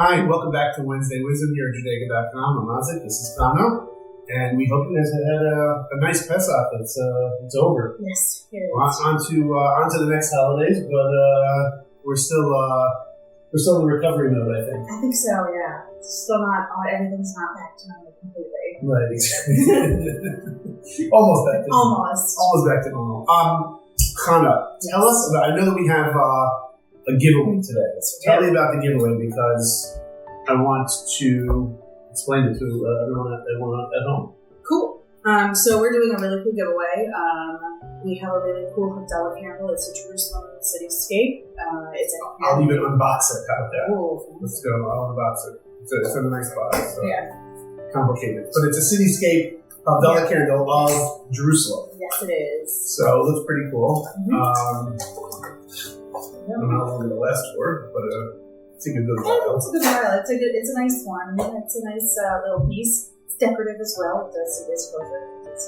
Hi, welcome back to Wednesday Wisdom here at Judaica.com. I'm Isaac, this is Tano, and we hope you guys had a nice Pesach. It's over. Yes, it is. On to the next holidays, but we're still in recovery mode, I think. I think so, yeah. Still not, everything's not back to normal completely. Right, almost back to normal. Almost back to normal. Chana, tell us about, I know that we have a giveaway today. So tell me about the giveaway because I want to explain it to everyone at home. Cool. So we're doing a really cool giveaway. We have a really cool Judaica candle. It's a Jerusalem cityscape. I'll even unbox it out there. Ooh. Let's go. I'll unbox it. It's in a nice box. So yeah. Complicated, but it's a cityscape Judaica candle of Jerusalem. Yes, it is. So it looks pretty cool. Mm-hmm. I don't know how long it'll last for, but it's a good while. It's a good while. It's a nice one. It's a nice little piece. It's decorative as well. It does see this closure. It's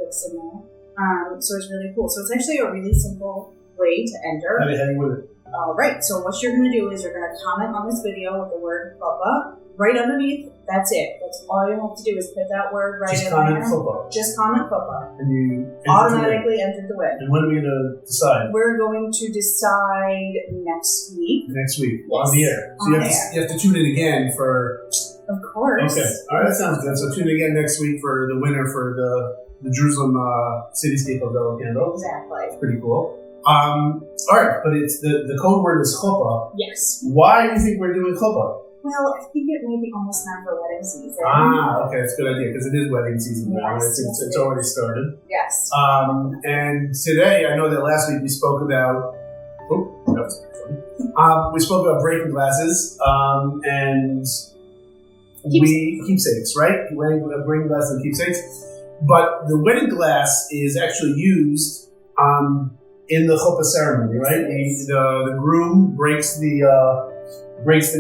looks in there. So it's really cool. So it's actually a really simple way to enter. How do you with it? All right. So what you're going to do is you're going to comment on this video with the word Chupah right underneath. That's it. That's all you have to do is put that word right in there. Just comment Chupah. And you automatically enter the win. And when are we going to decide? We're going to decide next week. Next week. Yes. On the air. So you have to tune in again for... Of course. Okay. All right. That sounds good. So tune in again next week for the winner for the Jerusalem cityscape of Judaica candle. Exactly. It's pretty cool. All right. But it's the code word is Chupah. Yes. Why do you think we're doing Chupah? Well, I think it may be almost time for wedding season. Okay, that's a good idea because it is wedding season now. Yes, It's already started. Yes. And today, I know that last week we spoke about. We spoke about breaking glasses and keepsakes, right? Breaking glasses and keepsakes. But the wedding glass is actually used in the Chupah ceremony, right? The groom breaks the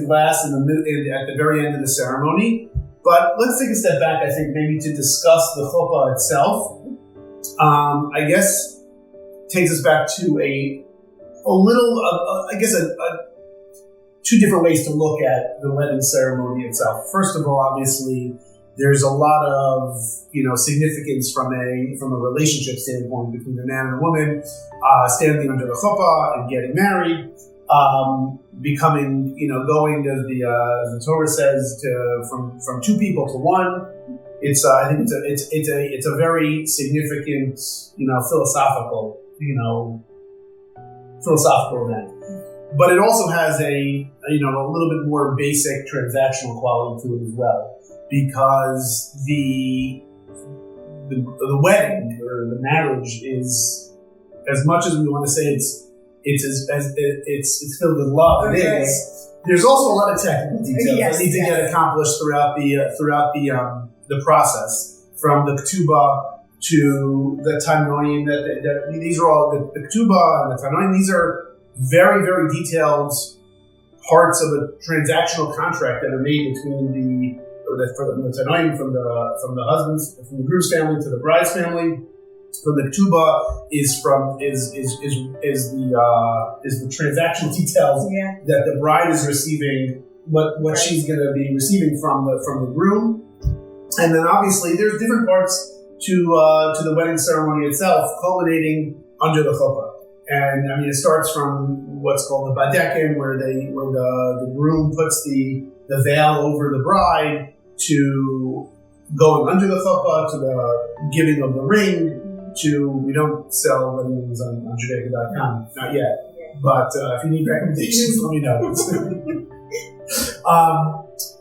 glass at the very end of the ceremony. But let's take a step back, I think, maybe to discuss the Chupah itself. I guess takes us back to two different ways to look at the wedding ceremony itself. First of all, obviously, there's a lot of significance from a relationship standpoint between the man and the woman standing under the Chupah and getting married. Becoming, going as the Torah says, from two people to one. I think it's a very significant, philosophical event. But it also has a little bit more basic transactional quality to it as well, because the wedding or the marriage is, as much as we want to say it's filled with love. Okay. It is. There's also a lot of technical details that need to get accomplished throughout the process, from the Ketubah to the Tanoim. These are all the Ketubah and the Tanoim. These are very, very detailed parts of a transactional contract that are made between the Tanoim, from the husband's, from the groom's family to the bride's family. From the Chupah is the transactional details that the bride is receiving, what she's going to be receiving from the groom, and then obviously there's different parts to the wedding ceremony itself, culminating under the Chupah. And I mean, it starts from what's called the badekin, where the groom puts the veil over the bride, to going under the Chupah, to the giving of the ring. We don't sell wedding rings on Judaica.com, not yet. But if you need recommendations, let me know.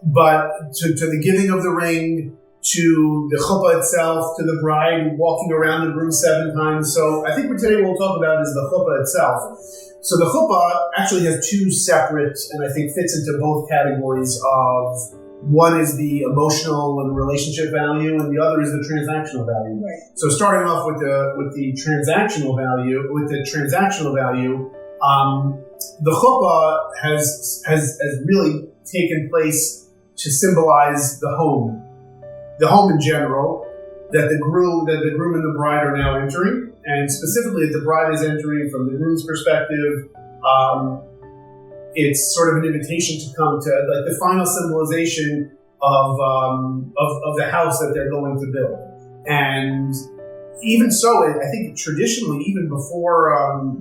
But to the giving of the ring, to the Chupah itself, to the bride walking around the groom 7 times. So I think what today we'll talk about is the Chupah itself. So the Chupah actually has 2 separate, and I think fits into both categories of. One is the emotional and relationship value, and the other is the transactional value. Right. So starting off with the transactional value, the Chupah has really taken place to symbolize the home in general, that the groom and the bride are now entering, and specifically that the bride is entering from the groom's perspective. it's sort of an invitation to come to like the final symbolization of the house that they're going to build. And even so, I think traditionally, even before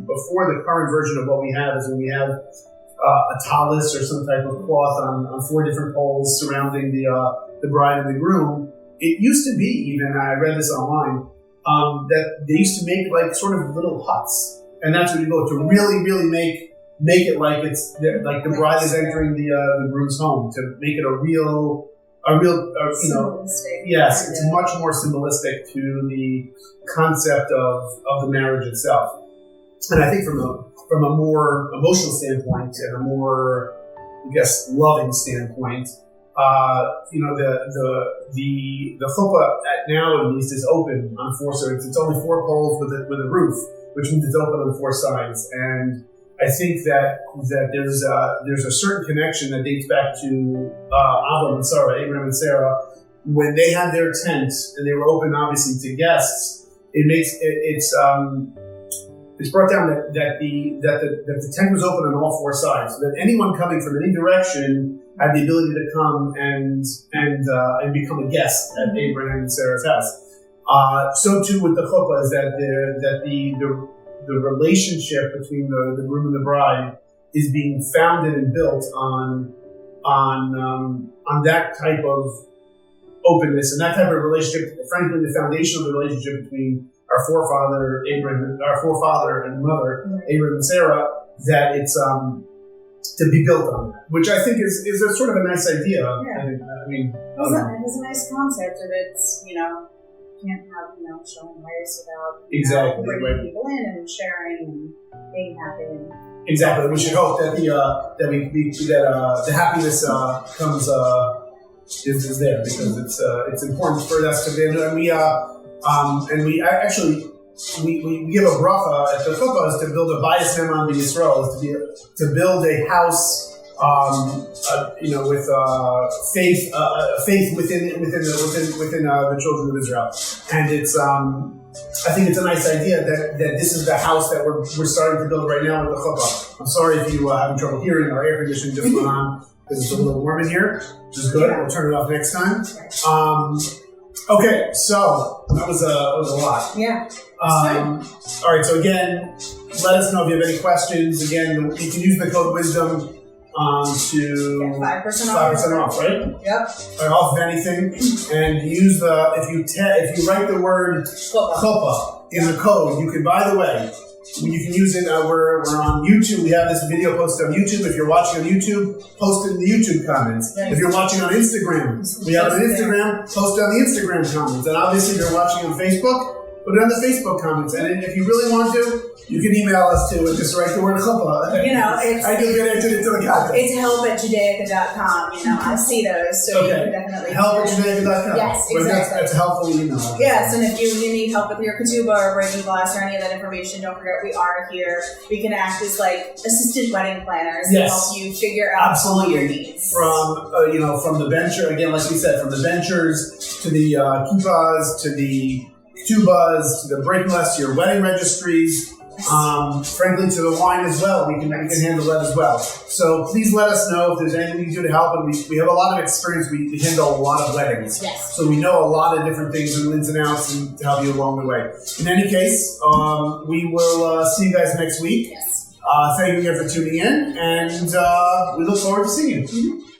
the current version of what we have, is when we have a tallis or some type of cloth on 4 different poles surrounding the bride and the groom. It used to be, even I read this online, that they used to make like sort of little huts, and that's what you go to really, really make it like it's like the bride is entering the groom's home, to make it a real yes, it's much more symbolistic to the concept of the marriage itself. And I think from a more emotional standpoint and a more, I guess, loving standpoint, the chuppah now at least is open on 4 sides. It's only 4 poles with a roof, which means it's open on 4 sides. And I think that there's a certain connection that dates back to Abraham and Sarah, when they had their tent and they were open, obviously, to guests. It's brought down that the tent was open on all 4 sides, so that anyone coming from any direction had the ability to come and become a guest at Abraham and Sarah's house. So too with the chuppah, is that the relationship between the groom and the bride is being founded and built on that type of openness and that type of relationship. Frankly, the foundation of the relationship between our forefather and mother, Abraham and Sarah, that it's to be built on that, which I think is a sort of a nice idea. Yeah. I mean, it's a nice concept of it's, can't have, showing lights without bringing people in and sharing and being happy. Exactly. We should hope that the happiness comes is there, because it's important for us to be able to, and we actually give a bracha at the chuppah is to build a bayis ne'eman b'Yisrael, is to build a house, with faith within the children of Israel. And it's I think it's a nice idea that this is the house that we're starting to build right now with the chuppah. I'm sorry if you having trouble hearing. Our air conditioning just went on because it's a little warm in here, which is good. We'll turn it off next time. Okay, so that was a lot. Yeah. All right. So again, let us know if you have any questions. Again, you can use the code WISDOM to 5% off, right? Yep. Off of anything, and use if you write the word chuppah in the code, you can. By the way, you can use it. We're on YouTube. We have this video posted on YouTube. If you're watching on YouTube, post it in the YouTube comments. If you're watching on Instagram, we have an Instagram. Post it on the Instagram comments. And obviously, if you're watching on Facebook, put it on the Facebook comments. And if you really want to, you can email us too and just write the word chuppah. I do get into the content. It's help at Judaica.com. I see those, so you can definitely help at Judaica.com. Yes, exactly. That's a helpful email. Yes, and if you need help with your ketubah or breaking glass or any of that information, don't forget we are here. We can act as like assistant wedding planners to help you figure out all your needs. From the venture, again, like we said, from the ventures to the kippahs to the ketubahs to the breaking glass to your wedding registries. Frankly, to the wine as well. We can handle that as well. So please let us know if there's anything we can do to help. And we have a lot of experience. We handle a lot of weddings. Yes. So we know a lot of different things and ins and outs and to help you along the way. In any case, we will see you guys next week. Yes. Thank you again for tuning in, and we look forward to seeing you. Mm-hmm.